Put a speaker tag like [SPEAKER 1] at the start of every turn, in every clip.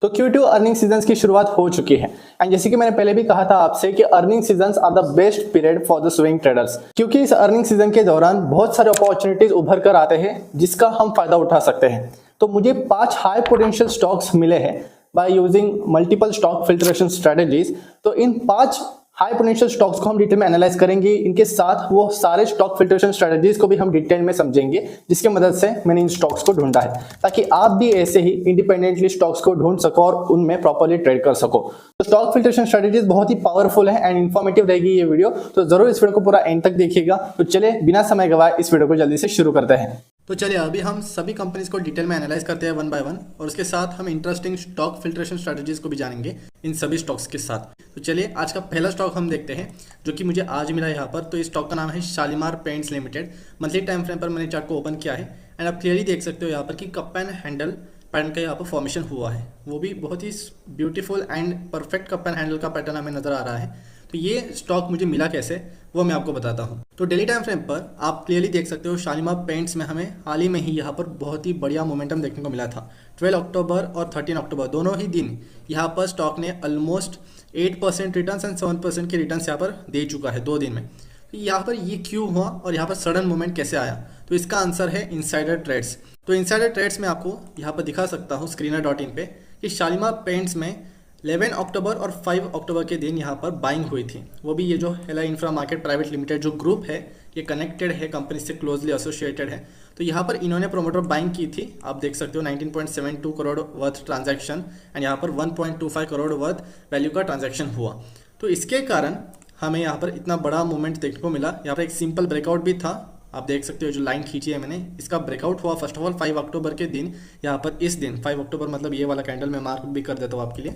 [SPEAKER 1] तो Q2 earning seasons की शुरुआत हो चुकी है एंड जैसे कि मैंने पहले भी कहा था आपसे कि earning seasons are the best period for the swing traders, क्योंकि इस अर्निंग सीजन के दौरान बहुत सारे अपॉर्चुनिटीज उभर कर आते हैं जिसका हम फायदा उठा सकते हैं। तो मुझे 5 हाई पोटेंशियल स्टॉक्स मिले हैं by using multiple stock filtration strategies. तो इन 5 हाई पोटेंशियल स्टॉक्स को हम डिटेल में एनालाइज करेंगे, इनके साथ वो सारे स्टॉक फिल्ट्रेशन स्ट्रेटजीज को भी हम डिटेल में समझेंगे, जिसके मदद से मैंने इन स्टॉक्स को ढूंढा है ताकि आप भी ऐसे ही इंडिपेंडेंटली स्टॉक्स को ढूंढ सको और उनमें प्रॉपर्ली ट्रेड कर सको। तो स्टॉक फिल्ट्रेशन स्ट्रेटजीज बहुत ही पावरफुल है एंड इन्फॉर्मेटिव रहेगी ये वीडियो, तो जरूर इस वीडियो को पूरा एंड तक देखिएगा। तो चलिए बिना समय गवाए इस वीडियो को जल्दी से शुरू करते हैं। तो चलिए अभी हम सभी कंपनीज को डिटेल में एनालाइज करते हैं वन बाय वन, और उसके साथ हम इंटरेस्टिंग स्टॉक फिल्ट्रेशन स्ट्रेटजीज को भी जानेंगे इन सभी स्टॉक्स के साथ। तो चलिए आज का पहला स्टॉक हम देखते हैं जो कि मुझे आज मिला यहाँ पर। तो इस स्टॉक का नाम है Shalimar paints limited. Monthly time frame पर मैंने चार्ट को ओपन किया है एंड आप क्लियरली देख सकते हो यहाँ पर कि कप एंड हैंडल पैटर्न का यहाँ पर फॉर्मेशन हुआ है, वो भी बहुत ही beautiful and perfect cup and handle का पैटर्न हमें नजर आ रहा है। तो ये स्टॉक मुझे मिला कैसे वो मैं आपको बताता हूँ। तो डेली टाइम फ्रेम पर आप क्लियरली देख सकते हो शालीमार पेंट्स में हमें हाल ही में ही यहाँ पर बहुत ही बढ़िया मोमेंटम देखने को मिला था। 12 अक्टूबर और 13 अक्टूबर दोनों ही दिन यहाँ पर स्टॉक ने ऑलमोस्ट 8% रिटर्न्स एंड 7% के रिटर्न्स यहाँ पर दे चुका है 2 दिन में। तो यहाँ पर ये क्यों हुआ और यहाँ पर सडन मूवमेंट कैसे आया, तो इसका आंसर है इनसाइडर ट्रेड्स। तो इनसाइडर ट्रेड्स में आपको यहाँ पर दिखा सकता हूँ screener.in पे कि शालीमार पेंट्स में 11 अक्टूबर और 5 अक्टूबर के दिन यहाँ पर बाइंग हुई थी। वो भी ये जो हेला इंफ्रा मार्केट प्राइवेट लिमिटेड जो ग्रुप है ये कनेक्टेड है कंपनी से क्लोजली एसोसिएटेड है। तो यहाँ पर इन्होंने प्रोमोटर बाइंग की थी, आप देख सकते हो 19.72 करोड़ वर्थ ट्रांजैक्शन एंड यहाँ पर 1.25 करोड़ वर्थ वैल्यू का ट्रांजैक्शन हुआ। तो इसके कारण हमें यहाँ पर इतना बड़ा मूवमेंट देखने को मिला। यहाँ पर एक सिंपल ब्रेकआउट भी था, आप देख सकते हो जो लाइन खींची है मैंने, इसका ब्रेकआउट हुआ फर्स्ट ऑफ ऑल 5 अक्टूबर के दिन। यहाँ पर इस दिन 5 अक्टूबर मतलब ये वाला कैंडल मैं मार्क भी कर देता हूँ आपके लिए।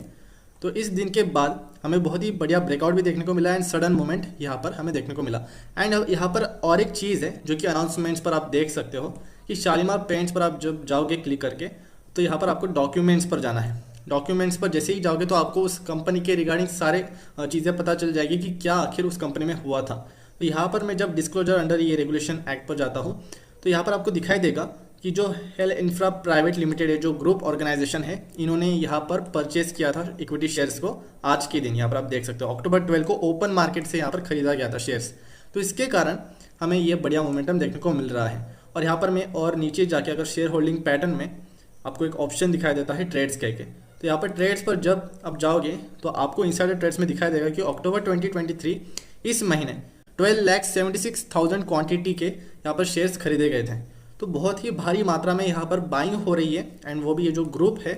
[SPEAKER 1] तो इस दिन के बाद हमें बहुत ही बढ़िया ब्रेकआउट भी देखने को मिला एंड सडन मोमेंट यहाँ पर हमें देखने को मिला। एंड यहाँ पर और एक चीज़ है जो कि अनाउंसमेंट्स पर आप देख सकते हो कि शालीमार पेंट्स पर आप जब जाओगे क्लिक करके तो यहाँ पर आपको डॉक्यूमेंट्स पर जाना है। डॉक्यूमेंट्स पर जैसे ही जाओगे तो आपको उस कंपनी के रिगार्डिंग सारे चीज़ें पता चल जाएगी कि क्या आखिर उस कंपनी में हुआ था। तो यहाँ पर मैं जब डिस्क्लोजर अंडर ये रेगुलेशन एक्ट पर जाता हूँ तो यहाँ पर आपको दिखाई देगा कि जो हेल इंफ्रा प्राइवेट लिमिटेड है जो ग्रुप ऑर्गेनाइजेशन है, इन्होंने यहाँ पर परचेज किया था इक्विटी शेयर्स को आज के दिन। यहाँ पर आप देख सकते हो अक्टूबर 12 को ओपन मार्केट से यहाँ पर खरीदा गया था शेयर्स। तो इसके कारण हमें ये बढ़िया मोमेंटम देखने को मिल रहा है। और यहाँ पर मैं और नीचे जाके अगर शेयर होल्डिंग पैटर्न में आपको एक ऑप्शन दिखाई देता है ट्रेड्स कह के, तो यहाँ पर ट्रेड्स पर जब आप जाओगे तो आपको इनसाइडर ट्रेड्स में दिखाई देगा कि अक्टूबर 2023 इस महीने 12,76,000 क्वांटिटी के यहाँ पर शेयर्स खरीदे गए थे। तो बहुत ही भारी मात्रा में यहाँ पर बाइंग हो रही है एंड वो भी ये जो ग्रुप है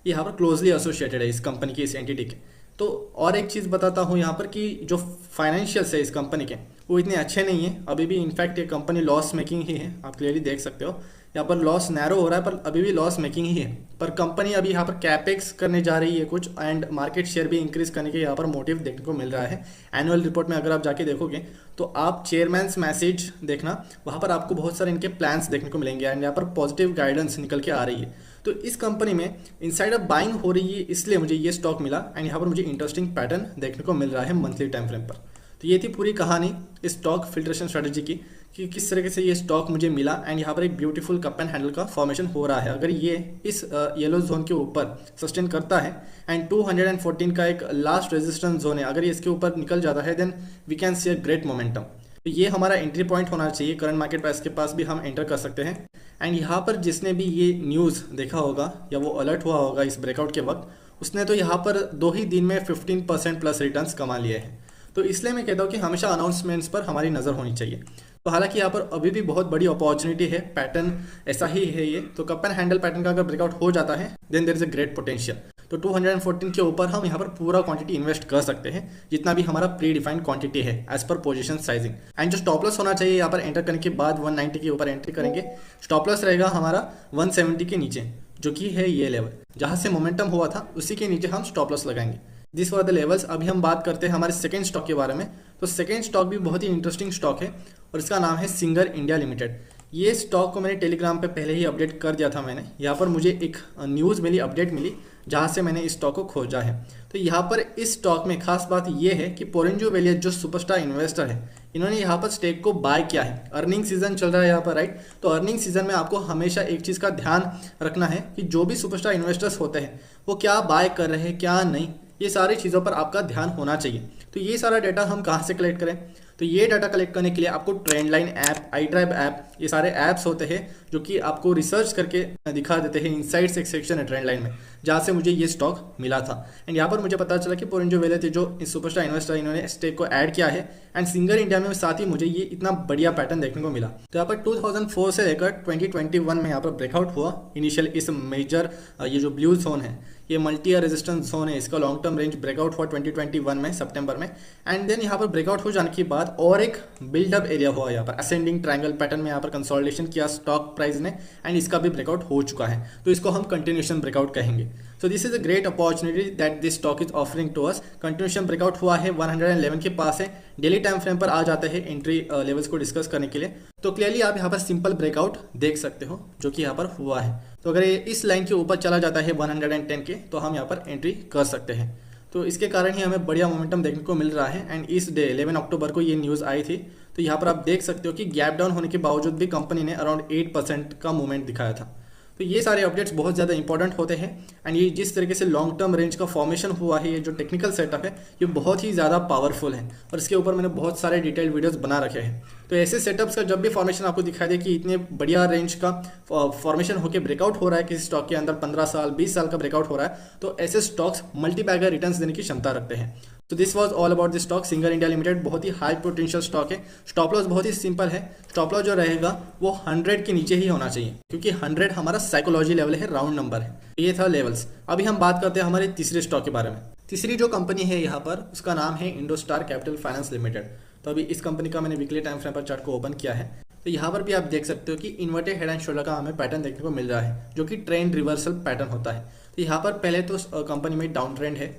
[SPEAKER 1] यहाँ पर क्लोजली एसोसिएटेड है इस कंपनी की, इस एंटिटी के। तो और एक चीज़ बताता हूँ यहाँ पर कि जो फाइनेंशियल्स है इस कंपनी के वो इतने अच्छे नहीं है अभी भी। इनफैक्ट ये कंपनी लॉस मेकिंग ही है, आप क्लियरली देख सकते हो यहाँ पर लॉस नैरो हो रहा है पर अभी भी लॉस मेकिंग ही है। पर कंपनी अभी यहाँ पर कैपेक्स करने जा रही है कुछ एंड मार्केट शेयर भी इंक्रीज करने के यहाँ पर मोटिव देखने को मिल रहा है। एनुअल रिपोर्ट में अगर आप जाके देखोगे तो आप चेयरमैन्स मैसेज देखना, वहाँ पर आपको बहुत सारे इनके प्लान्स देखने को मिलेंगे एंड यहाँ पर पॉजिटिव गाइडेंस निकल के आ रही है। तो इस कंपनी में इनसाइडर बाइंग हो रही है, इसलिए मुझे ये स्टॉक मिला एंड यहाँ पर मुझे इंटरेस्टिंग पैटर्न देखने को मिल रहा है मंथली टाइम फ्रेम पर। तो ये थी पूरी कहानी इस स्टॉक फिल्ट्रेशन स्ट्रेटजी की कि किस तरीके से ये स्टॉक मुझे मिला एंड यहाँ पर एक ब्यूटीफुल कप एंड हैंडल का फॉर्मेशन हो रहा है। अगर ये इस येलो जोन के ऊपर सस्टेन करता है एंड 214 का एक लास्ट रेजिस्टेंस जोन है, अगर ये इसके ऊपर निकल जाता है then we can see a great momentum. तो ये हमारा एंट्री पॉइंट होना चाहिए, करंट मार्केट प्राइस के पास भी हम एंटर कर सकते हैं। एंड यहाँ पर जिसने भी ये न्यूज़ देखा होगा या वो अलर्ट हुआ होगा इस ब्रेकआउट के वक्त, उसने तो यहाँ पर 2 ही दिन में 15% प्लस रिटर्न्स कमा लिए हैं। तो इसलिए मैं कहता हूँ कि हमेशा अनाउंसमेंट्स पर हमारी नज़र होनी चाहिए। तो हालांकि यहाँ पर अभी भी बहुत बड़ी अपॉर्चुनिटी है, पैटर्न ऐसा ही है ये। तो कप एंड हैंडल पैटर्न का अगर ब्रेकआउट हो जाता है then there is a great potential. तो 214 के ऊपर हम यहाँ पर पूरा क्वांटिटी इन्वेस्ट कर सकते हैं जितना भी हमारा प्री डिफाइंड क्वांटिटी है as per position sizing. And जो स्टॉप लॉस होना चाहिए यहाँ पर एंटर करने के बाद 190 के ऊपर एंट्री करेंगे। स्टॉप लॉस रहेगा हमारा 170 के नीचे जो कि है ये लेवल, जहाँ से मोमेंटम हुआ था उसी के नीचे हम स्टॉप लॉस लगाएंगे। This were the levels. अभी हम बात करते हैं हमारे सेकेंड स्टॉक के बारे में। तो सेकेंड स्टॉक भी बहुत ही इंटरेस्टिंग स्टॉक है और इसका नाम है सिंगर इंडिया लिमिटेड। ये स्टॉक को मैंने टेलीग्राम पे पहले ही अपडेट कर दिया था मैंने। यहाँ पर मुझे एक न्यूज़ मिली, अपडेट मिली, जहाँ से मैंने इस स्टॉक को खोजा है। तो यहाँ पर इस स्टॉक में खास बात ये है कि पोरेंजो वेलियस जो सुपरस्टार इन्वेस्टर है इन्होंने यहाँ पर स्टेक को बाय किया है। अर्निंग सीजन चल रहा है यहाँ पर, राइट। तो अर्निंग सीजन में आपको हमेशा एक चीज़ का ध्यान रखना है कि जो भी सुपरस्टार इन्वेस्टर्स होते हैं वो क्या बाय कर रहे हैं क्या नहीं, ये सारी चीज़ों पर आपका ध्यान होना चाहिए। तो ये सारा डाटा हम कहाँ से कलेक्ट करें? तो ये डाटा कलेक्ट करने के लिए आपको trend line app, iTribe app, ये सारे ऐप्स होते हैं जो कि आपको रिसर्च करके दिखा देते हैं। इनसाइट्स एक सेक्शन है ट्रेंड लाइन में जहाँ से मुझे ये स्टॉक मिला था। एंड यहाँ पर मुझे पता चला कि पोरेंजो वेले थे जो इस सुपरस्टार इन्वेस्टर इन्होंने स्टेक को ऐड किया है। एंड सिंगर इंडिया में साथ ही मुझे ये इतना बढ़िया पैटर्न देखने को मिला। तो यहाँ पर 2004 से लेकर 2021 में यहाँ पर ब्रेकआउट हुआ। इनिशियल इस मेजर ये जो ब्लू जोन है ये मल्टी ईयर रेजिस्टेंस जोन है, इसका लॉन्ग टर्म रेंज ब्रेकआउट हुआ 2021 में सितंबर में। एंड देन यहाँ पर ब्रेकआउट हो जाने के बाद और एक बिल्डअप एरिया हुआ यहाँ पर असेंडिंग ट्रायंगल पैटर्न में यहाँ पर कंसोलिडेशन किया स्टॉक प्राइस ने एंड इसका भी ब्रेकआउट हो चुका है। तो इसको हम कंटिन्यूएशन ब्रेकआउट कहेंगे। So this is a great opportunity that this stock is offering to us. Continuation breakout हुआ है 111 के पास है। डेली टाइम फ्रेम पर आ जाते हैं एंट्री लेवल्स को डिस्कस करने के लिए। तो क्लियरली आप यहाँ पर सिंपल ब्रेकआउट देख सकते हो जो कि यहाँ पर हुआ है। तो अगर ये इस लाइन के ऊपर चला जाता है 110 के तो हम यहाँ पर एंट्री कर सकते हैं। तो इसके कारण ही हमें बढ़िया मोमेंटम देखने को मिल रहा है। एंड इस डे 11 अक्टूबर को ये न्यूज़ आई थी। तो यहाँ पर आप देख सकते हो कि गैप डाउन होने के बावजूद भी कंपनी ने अराउंड 8% का मूवमेंट दिखाया था। तो ये सारे अपडेट्स बहुत ज़्यादा इंपॉर्टेंट होते हैं। एंड ये जिस तरीके से लॉन्ग टर्म रेंज का फॉर्मेशन हुआ है, ये जो टेक्निकल सेटअप है ये बहुत ही ज़्यादा पावरफुल है और इसके ऊपर मैंने बहुत सारे डिटेल वीडियोस बना रखे हैं। तो ऐसे सेटअप्स का जब भी फॉर्मेशन आपको दिखाई दे कि इतने बढ़िया रेंज का फॉर्मेशन होकर ब्रेकआउट हो रहा है किसी स्टॉक के अंदर 15 साल 20 साल का ब्रेकआउट हो रहा है, तो ऐसे स्टॉक्स मल्टी बैगर रिटर्न्स देने की क्षमता रखते हैं। तो this was all about this stock singer India limited. बहुत ही हाई पोटेंशियल स्टॉक है। स्टॉप लॉस बहुत ही सिंपल है। स्टॉप लॉस जो रहेगा वो 100 के नीचे ही होना चाहिए क्योंकि 100 हमारा साइकोलॉजी लेवल है, राउंड नंबर है। ये था लेवल्स। अभी हम बात करते हैं हमारे तीसरे स्टॉक के बारे में। तीसरी जो कंपनी है यहाँ पर उसका नाम है इंडोस्टार कैपिटल फाइनेंस लिमिटेड। तो अभी इस कंपनी का मैंने वीकली टाइम फ्रेम पर चार्ट को ओपन किया है। तो यहाँ पर भी आप देख सकते हो कि इन्वर्टेड हेड एंड शोल्डर का हमें पैटर्न देखने को मिल रहा है जो कि ट्रेंड रिवर्सल पैटर्न होता है। तो यहाँ पर पहले तो कंपनी में डाउन ट्रेंड है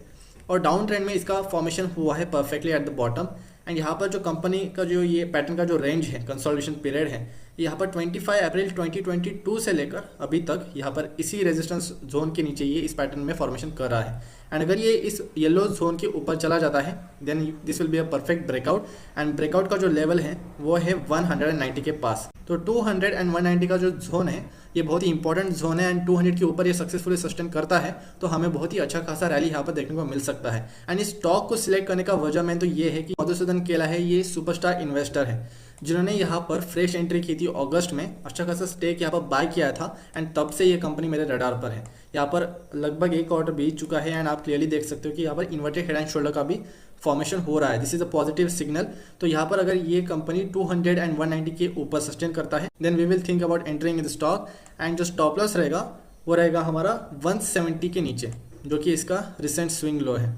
[SPEAKER 1] और डाउन ट्रेंड में इसका फॉर्मेशन हुआ है perfectly at the bottom. And यहाँ पर जो कंपनी का जो ये पैटर्न का जो रेंज है, कंसोलिडेशन पीरियड है, यहाँ पर 25 अप्रैल 2022 से लेकर अभी तक यहाँ पर इसी रेजिस्टेंस जोन के नीचे ये इस पैटर्न में फॉर्मेशन कर रहा है। एंड अगर ये इस येलो जोन के ऊपर चला जाता है then this will be a perfect breakout. And breakout का जो लेवल है वो है 190 के पास। तो 200 एंड 190 का जो जोन है ये बहुत ही इंपॉर्टेंट जोन है। एंड 200 के ऊपर ये सक्सेसफुली सस्टेन करता है तो हमें बहुत ही अच्छा खासा रैली यहाँ पर देखने को मिल सकता है। एंड इस स्टॉक को सिलेक्ट करने का वजह में तो ये है कि मधुसूदन केला है, ये सुपरस्टार इन्वेस्टर है जिन्होंने यहाँ पर फ्रेश एंट्री की थी अगस्त में। अच्छा खासा स्टेक यहाँ पर बाय किया था एंड तब से ये कंपनी मेरे रडार पर है। यहाँ पर लगभग 1 क्वार्टर बीत चुका है एंड आप क्लियरली देख सकते हो कि यहाँ पर इन्वर्टेड हेड एंड शोल्डर का भी फॉर्मेशन हो रहा है। This is a positive signal. तो यहाँ पर अगर ये कंपनी 200 एंड 190 के ऊपर सस्टेन करता है then we will think about entering in the stock. And जो स्टॉप लॉस रहेगा वो रहेगा हमारा 170 के नीचे जो कि इसका रिसेंट स्विंग लो है।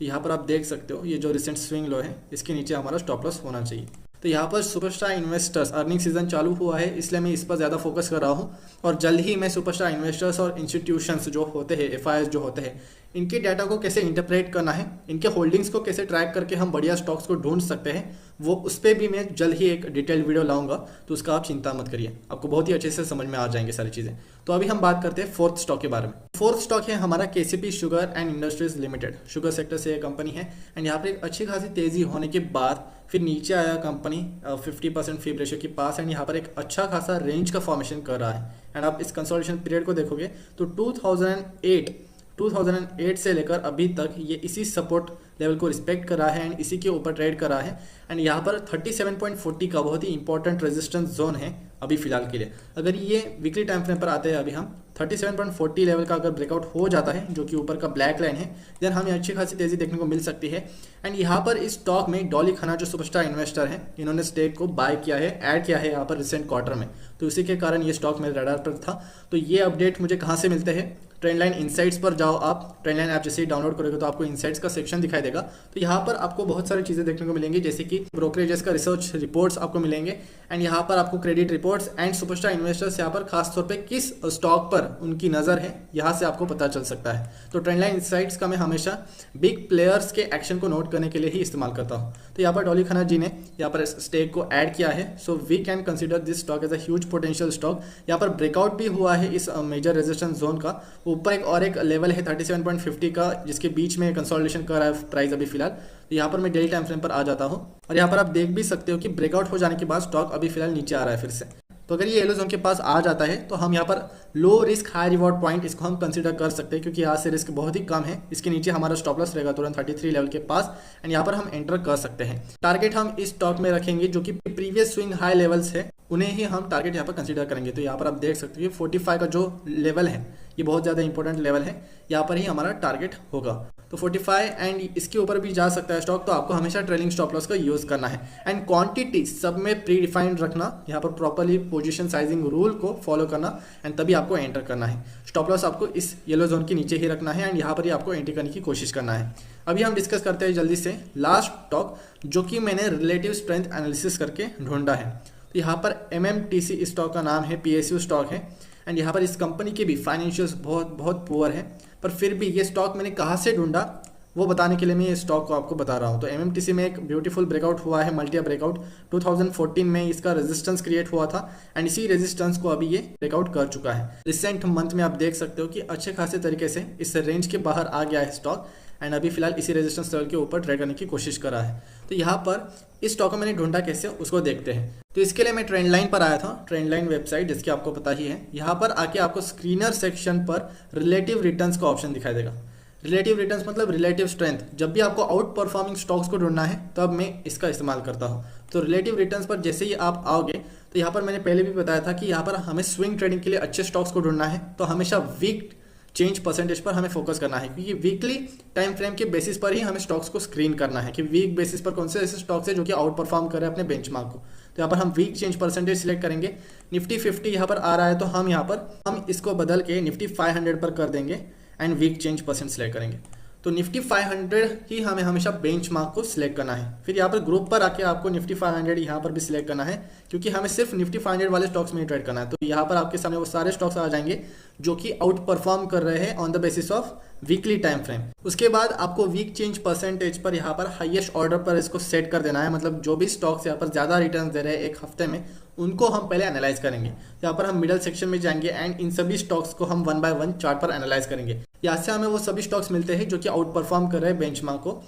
[SPEAKER 1] यहाँ पर आप देख सकते हो ये जो रिसेंट स्विंग लो है इसके नीचे हमारा स्टॉप लॉस होना चाहिए। तो यहाँ पर सुपरस्टार इन्वेस्टर्स अर्निंग सीजन चालू हुआ है इसलिए मैं इस पर ज़्यादा फोकस कर रहा हूँ और जल्द ही मैं सुपरस्टार इन्वेस्टर्स और इंस्टीट्यूशंस जो होते हैं, FIs जो होते हैं, इनके डाटा को कैसे इंटरप्रेट करना है, इनके होल्डिंग्स को कैसे ट्रैक करके हम बढ़िया स्टॉक्स को ढूंढ सकते हैं, वो उस पर भी मैं जल्द ही एक डिटेल वीडियो लाऊंगा। तो उसका आप चिंता मत करिए, आपको बहुत ही अच्छे से समझ में आ जाएंगे सारी चीज़ें। तो अभी हम बात करते हैं फोर्थ स्टॉक के बारे में। फोर्थ स्टॉक है हमारा KCP sugar and industries limited. Sugar sector से ये कंपनी है एंड यहाँ पर एक अच्छी खासी तेज़ी होने के बाद फिर नीचे आया कंपनी 50% फीब रेशियो के पास एंड यहाँ पर एक अच्छा खासा रेंज का फॉर्मेशन कर रहा है। एंड आप इस कंसोलिडेशन पीरियड को देखोगे तो 2008 से लेकर अभी तक ये इसी सपोर्ट लेवल को रिस्पेक्ट कर रहा है एंड इसी के ऊपर ट्रेड कर रहा है। एंड यहाँ पर 37.40 का बहुत ही इंपॉर्टेंट रेजिस्टेंस जोन है अभी फिलहाल के लिए। अगर ये वीकली टाइम फ्रेम पर आते हैं अभी हम 37.40 लेवल का अगर ब्रेकआउट हो जाता है जो कि ऊपर का ब्लैक लाइन है देन हमें अच्छी खासी तेज़ी देखने को मिल सकती है। एंड यहाँ पर इस स्टॉक में डॉली खन्ना जो सुपरस्टार इन्वेस्टर है इन्होंने स्टेक को बाय किया है, ऐड किया है यहाँ पर रिसेंट क्वार्टर में। तो इसी के कारण ये स्टॉक मेरे रडार पर था। तो ये अपडेट मुझे कहाँ से मिलते हैं? ट्रेंडलाइन इनसाइट्स पर जाओ आप। ट्रेंडलाइन ऐप जैसे ही डाउनलोड करोगे तो आपको इनसाइट्स का सेक्शन दिखाई देगा। तो यहाँ पर आपको बहुत सारी चीज़ें देखने को मिलेंगी जैसे कि ब्रोकरेजेस का रिसर्च रिपोर्ट्स आपको मिलेंगे एंड यहाँ पर आपको credit reports and superstar investors यहाँ पर खास तौर पे किस स्टॉक पर उनकी नज़र है यहाँ से आपको पता चल सकता है। तो ट्रेंडलाइन इनसाइट्स का मैं हमेशा बिग प्लेयर्स के एक्शन को नोट करने के लिए ही इस्तेमाल करता हूँ। तो यहाँ पर डॉली खन्ना जी ने यहाँ पर स्टेक को ऐड किया है। So we can consider this stock as a huge potential stock. यहाँ पर ब्रेकआउट भी हुआ है इस मेजर रेजिस्टेंस जोन का ऊपर एक लेवल है 37.50 का, जिसके बीच में कंसोलिडेशन कर रहा है प्राइस अभी फिलहाल। तो यहाँ पर मैं डेली टाइम फ्रेम पर आ जाता हूँ और यहाँ पर आप देख भी सकते हो कि ब्रेकआउट हो जाने के बाद स्टॉक अभी फिलहाल नीचे आ रहा है फिर से। तो अगर ये येलो जोन के पास आ जाता है तो हम यहाँ पर low risk high reward point इसको हम कंसीडर कर सकते हैं, क्योंकि यहाँ से रिस्क बहुत ही कम है। इसके नीचे हमारा स्टॉप लॉस रहेगा तुरंत 33 लेवल के पास एंड यहाँ पर हम एंटर कर सकते हैं। टारगेट हम इस स्टॉक में रखेंगे जो कि प्रीवियस स्विंग हाई लेवल्स है, उन्हें ही हम टारगेट यहाँ पर कंसीडर करेंगे। तो यहाँ पर आप देख सकते हो 45 का जो लेवल है ये बहुत ज़्यादा इंपॉर्टेंट लेवल है, यहाँ पर ही हमारा टारगेट होगा। तो 45 एंड इसके ऊपर भी जा सकता है स्टॉक, तो आपको हमेशा ट्रेलिंग स्टॉप लॉस का यूज़ करना है एंड क्वांटिटी सब में प्री डिफाइंड रखना, यहाँ पर प्रॉपर्ली पोजीशन साइजिंग रूल को फॉलो करना एंड तभी आपको एंटर करना है। स्टॉप लॉस आपको इस येलो जोन के नीचे ही रखना है एंड यहाँ पर ही आपको एंट्री करने की कोशिश करना है। अभी हम डिस्कस करते हैं जल्दी से लास्ट स्टॉक जो कि मैंने रिलेटिव स्ट्रेंथ एनालिसिस करके ढूंढा है। तो यहाँ पर MMTC स्टॉक का नाम है, PSU स्टॉक है एंड यहाँ पर इस कंपनी के भी फाइनेंशियल्स बहुत पुअर है, पर फिर भी ये स्टॉक मैंने कहाँ से ढूंढा वो बताने के लिए मैं ये स्टॉक को आपको बता रहा हूँ। तो MMTC में एक ब्यूटीफुल ब्रेकआउट हुआ है, मल्टी ब्रेकआउट 2014 में इसका रेजिस्टेंस क्रिएट हुआ था एंड इसी रेजिस्टेंस को अभी ये ब्रेकआउट कर चुका है। रिसेंट मंथ में आप देख सकते हो कि अच्छे खासे तरीके से इस रेंज के बाहर आ गया है स्टॉक एंड अभी फिलहाल इसी रेजिस्टेंस लेवल के ऊपर ट्रेड करने की कोशिश कर रहा है। तो यहाँ पर इस स्टॉक को मैंने ढूंढा कैसे उसको देखते हैं। तो इसके लिए मैं ट्रेंड लाइन पर आया था, ट्रेंड लाइन वेबसाइट जिसकी आपको पता ही है। यहाँ पर आके आपको स्क्रीनर सेक्शन पर रिलेटिव रिटर्न्स का ऑप्शन दिखाई देगा। रिलेटिव रिटर्न्स मतलब रिलेटिव स्ट्रेंथ। जब भी आपको आउट परफॉर्मिंग स्टॉक्स को ढूंढना है तब मैं इसका इस्तेमाल करता हूँ। तो रिलेटिव रिटर्न्स पर जैसे ही आप आओगे तो यहाँ पर मैंने पहले भी बताया था कि यहाँ पर हमें स्विंग ट्रेडिंग के लिए अच्छे स्टॉक्स को ढूंढना है, तो हमेशा वीक चेंज परसेंटेज पर हमें फोकस करना है, क्योंकि वीकली टाइम फ्रेम के बेसिस पर ही हमें स्टॉक्स को स्क्रीन करना है कि वीक बेसिस पर कौन से ऐसे स्टॉक्स है जो कि आउट परफॉर्म कर रहे हैं अपने बेंचमार्क को। तो यहाँ पर हम वीक चेंज परसेंटेज सिलेक्ट करेंगे। निफ्टी 50 यहाँ पर आ रहा है तो हम इसको बदल के निफ्टी 500 पर कर देंगे and week change percent select करेंगे। तो निफ्टी 500 ही हमें हमेशा बेंचमार्क को सिलेक्ट करना है। फिर यहाँ पर ग्रुप पर आके आपको निफ्टी 500 यहाँ पर भी सिलेक्ट करना है, क्योंकि हमें सिर्फ निफ्टी 500 वाले स्टॉक्स में ही ट्रेड करना है। तो यहाँ पर आपके सामने वो सारे स्टॉक्स आ जाएंगे जो कि आउट परफॉर्म कर रहे हैं on the basis of weekly time frame. उसके बाद आपको वीक चेंज परसेंटेज पर यहाँ पर हाईएस्ट ऑर्डर पर इसको सेट कर देना है, मतलब जो भी स्टॉक्स यहाँ पर ज़्यादा रिटर्न दे रहे हैं एक हफ्ते में उनको हम पहले एनालाइज करेंगे। यहाँ पर हम मिडल सेक्शन में जाएंगे एंड इन सभी स्टॉक्स को हम 1 बाय 1 चार्ट पर एनालाइज करेंगे। यहाँ से हमें वो सभी स्टॉक्स मिलते हैं जो कि आउट परफॉर्म कर रहे हैं बेंचमार्क को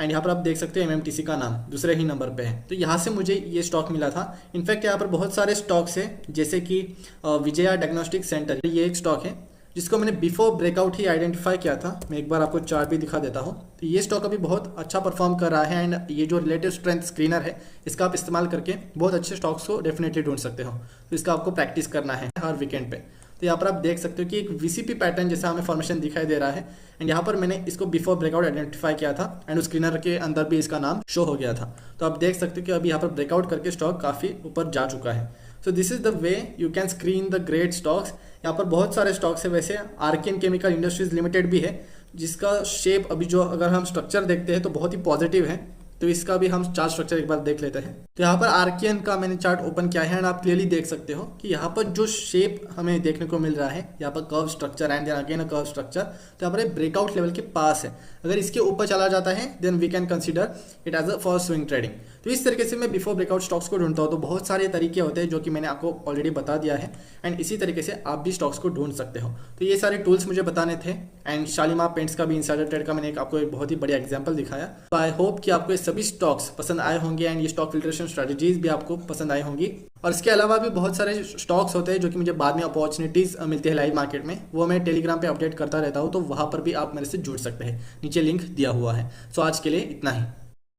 [SPEAKER 1] एंड यहाँ पर आप देख सकते हैं MMTC का नाम दूसरे ही नंबर पे है। तो यहाँ से मुझे ये स्टॉक मिला था। इनफैक्ट यहाँ पर बहुत सारे स्टॉक्स हैं, जैसे कि विजया डायग्नोस्टिक सेंटर, ये एक स्टॉक है जिसको मैंने बिफोर ब्रेकआउट ही आइडेंटिफाई किया था। मैं एक बार आपको चार्ट भी दिखा देता हूँ। तो ये स्टॉक अभी बहुत अच्छा परफॉर्म कर रहा है एंड ये जो रिलेटिव स्ट्रेंथ स्क्रीनर है इसका आप इस्तेमाल करके बहुत अच्छे स्टॉक्स को डेफिनेटली ढूंढ सकते हो। तो इसका आपको प्रैक्टिस करना है हर वीकेंड पे। तो यहाँ पर आप देख सकते हो कि एक VCP पैटर्न जैसा हमें फॉर्मेशन दिखाई दे रहा है एंड यहाँ पर मैंने इसको बिफोर ब्रेकआउट आइडेंटिफाई किया था एंड उस स्क्रीनर के अंदर भी इसका नाम शो हो गया था। तो आप देख सकते हो कि अभी यहाँ पर ब्रेकआउट करके स्टॉक काफ़ी ऊपर जा चुका है। सो this is the way you can screen the great stocks. यहाँ पर बहुत सारे स्टॉक्स है, वैसे आर्कियन केमिकल इंडस्ट्रीज लिमिटेड भी है जिसका शेप अभी जो अगर हम स्ट्रक्चर देखते हैं तो बहुत ही पॉजिटिव है। तो इसका भी हम चार्ट स्ट्रक्चर एक बार देख लेते हैं। तो यहाँ पर आर्कियन का मैंने चार्ट ओपन किया है एंड आप क्लियरली देख सकते हो कि यहाँ पर जो शेप हमें देखने को मिल रहा है, यहाँ पर curve structure and then again a curve structure. तो यहाँ पर ब्रेकआउट लेवल के पास है, अगर इसके ऊपर चला जाता है then we can consider it as a for swing trading. तो इस तरीके से मैं बिफोर ब्रेकआउट स्टॉक्स को ढूंढता हूँ। तो बहुत सारे तरीके होते हैं जो कि मैंने आपको ऑलरेडी बता दिया है एंड इसी तरीके से आप भी स्टॉक्स को ढूंढ सकते हो। तो ये सारे टूल्स मुझे बताने थे एंड शालीमार पेंट्स का भी इनसाइडर ट्रेड का मैंने आपको एक बहुत ही बढ़िया एग्जांपल दिखाया। तो आई होप कि आपको ये सभी स्टॉक्स पसंद आए होंगे एंड ये स्टॉक फिल्ट्रेशन स्ट्रेटजीज भी आपको पसंद आई होंगी। और इसके अलावा भी बहुत सारे स्टॉक्स होते हैं जो कि मुझे बाद में अपॉर्चुनिटीज मिलती है लाइव मार्केट में, वो मैं टेलीग्राम पे अपडेट करता रहता हूँ। तो वहाँ पर भी आप मेरे से जुड़ सकते हैं, नीचे लिंक दिया हुआ है। सो आज के लिए इतना ही।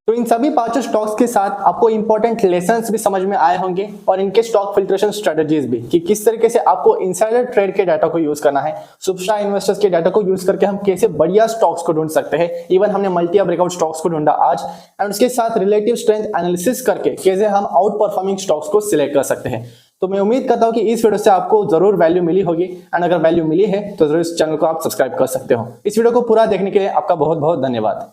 [SPEAKER 2] तो इन सभी पांचों स्टॉक्स के साथ आपको इंपॉर्टेंट लेसन्स भी समझ में आए होंगे और इनके स्टॉक फिल्ट्रेशन स्ट्रेटजीज भी, कि किस तरीके से आपको इनसाइडर ट्रेड के डाटा को यूज करना है, सुपरस्टार इन्वेस्टर्स के डाटा को यूज करके हम कैसे बढ़िया स्टॉक्स को ढूंढ सकते हैं। इवन हमने मल्टी ब्रेकआउट स्टॉक्स को ढूंढा आज एंड उसके साथ रिलेटिव स्ट्रेंथ एनालिसिस करके कैसे हम आउट परफॉर्मिंग स्टॉक्स को सिलेक्ट कर सकते हैं। तो मैं उम्मीद करता हूं कि इस वीडियो से आपको जरूर वैल्यू मिली होगी एंड अगर वैल्यू मिली है तो जरूर इस चैनल को आप सब्सक्राइब कर सकते हो। इस वीडियो को पूरा देखने के लिए आपका बहुत बहुत धन्यवाद।